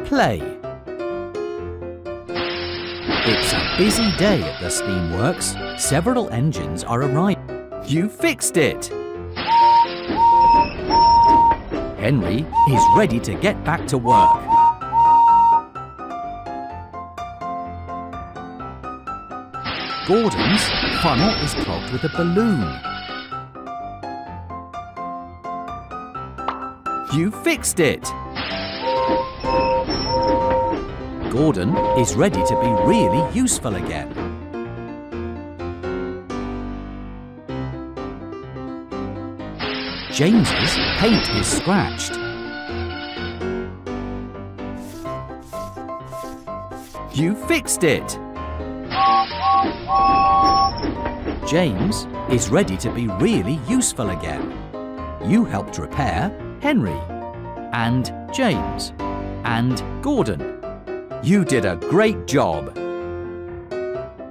play. It's a busy day at the Steamworks. Several engines are arriving. You fixed it! Henry is ready to get back to work. Gordon's funnel is clogged with a balloon. You fixed it! Gordon is ready to be really useful again. James's paint is scratched. You fixed it! James is ready to be really useful again. You helped repair Henry and James and Gordon. You did a great job.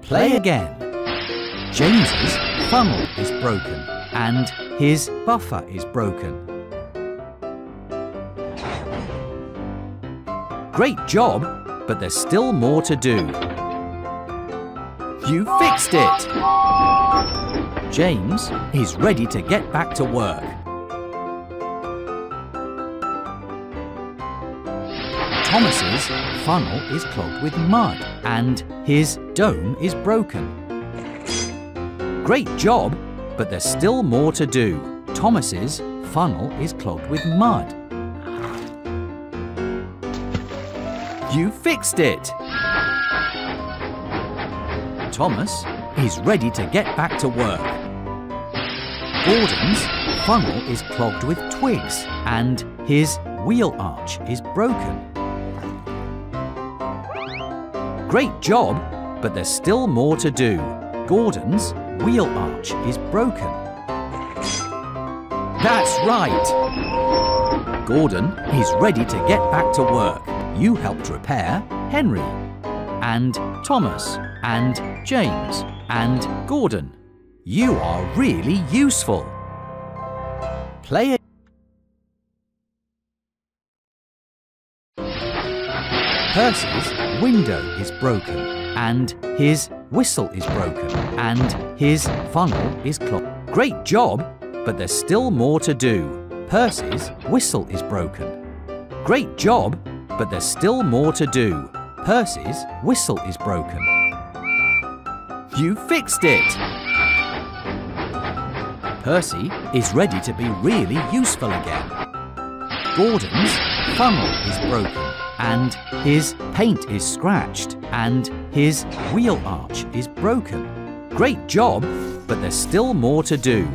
Play again. James's funnel is broken and his buffer is broken. Great job, but there's still more to do. You fixed it! James is ready to get back to work. Thomas's funnel is clogged with mud and his dome is broken. Great job, but there's still more to do. Thomas's funnel is clogged with mud. You fixed it! Thomas is ready to get back to work. Gordon's funnel is clogged with twigs and his wheel arch is broken. Great job, but there's still more to do. Gordon's wheel arch is broken. That's right! Gordon is ready to get back to work. You helped repair Henry and Thomas and James and Gordon. You are really useful. Play it. Percy's window is broken and his whistle is broken and his funnel is clogged. Great job, but there's still more to do. Percy's whistle is broken. Great job, but there's still more to do. Percy's whistle is broken. You fixed it! Percy is ready to be really useful again. Gordon's funnel is broken and his paint is scratched and his wheel arch is broken. Great job, but there's still more to do.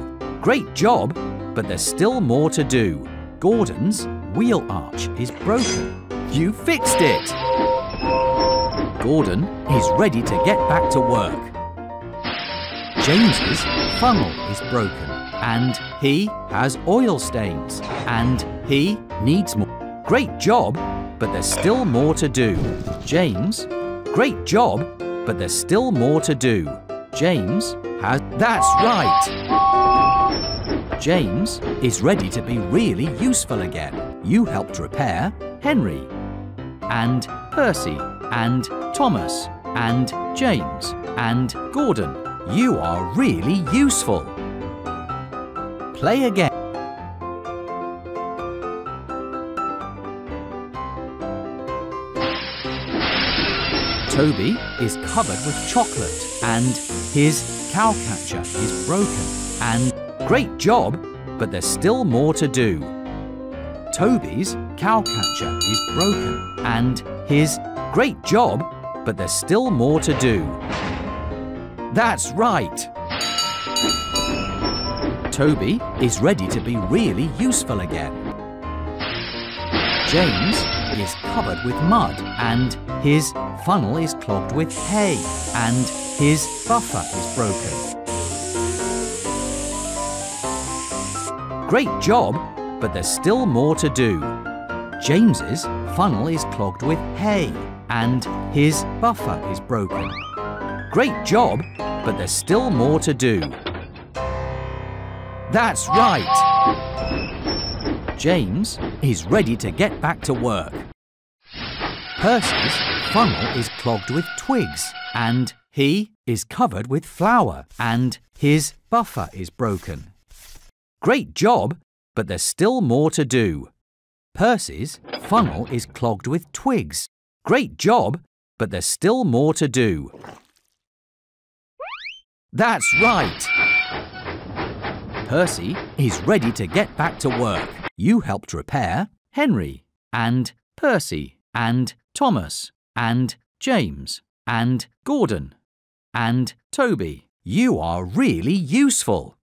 Great job, but there's still more to do. Gordon's wheel arch is broken. You fixed it! Gordon is ready to get back to work. James's funnel is broken and he has oil stains and he needs more. Great job, but there's still more to do. James, great job, but there's still more to do. James has... That's right! James is ready to be really useful again. You helped repair Henry and Percy and Thomas and James and Gordon. You are really useful. Play again. Toby is covered with chocolate and his cowcatcher is broken. And great job, but there's still more to do. Toby's cowcatcher is broken and his great job, but there's still more to do. That's right! Toby is ready to be really useful again. James is covered with mud and his funnel is clogged with hay and his buffer is broken. Great job, but there's still more to do. James's funnel is clogged with hay and his buffer is broken. Great job, but there's still more to do. That's right! James is ready to get back to work. Percy's funnel is clogged with twigs, and he is covered with flour, and his buffer is broken. Great job, but there's still more to do. Percy's funnel is clogged with twigs. Great job, but there's still more to do. That's right! Percy is ready to get back to work. You helped repair Henry, and Percy, and Thomas, and James, and Gordon, and Toby. You are really useful.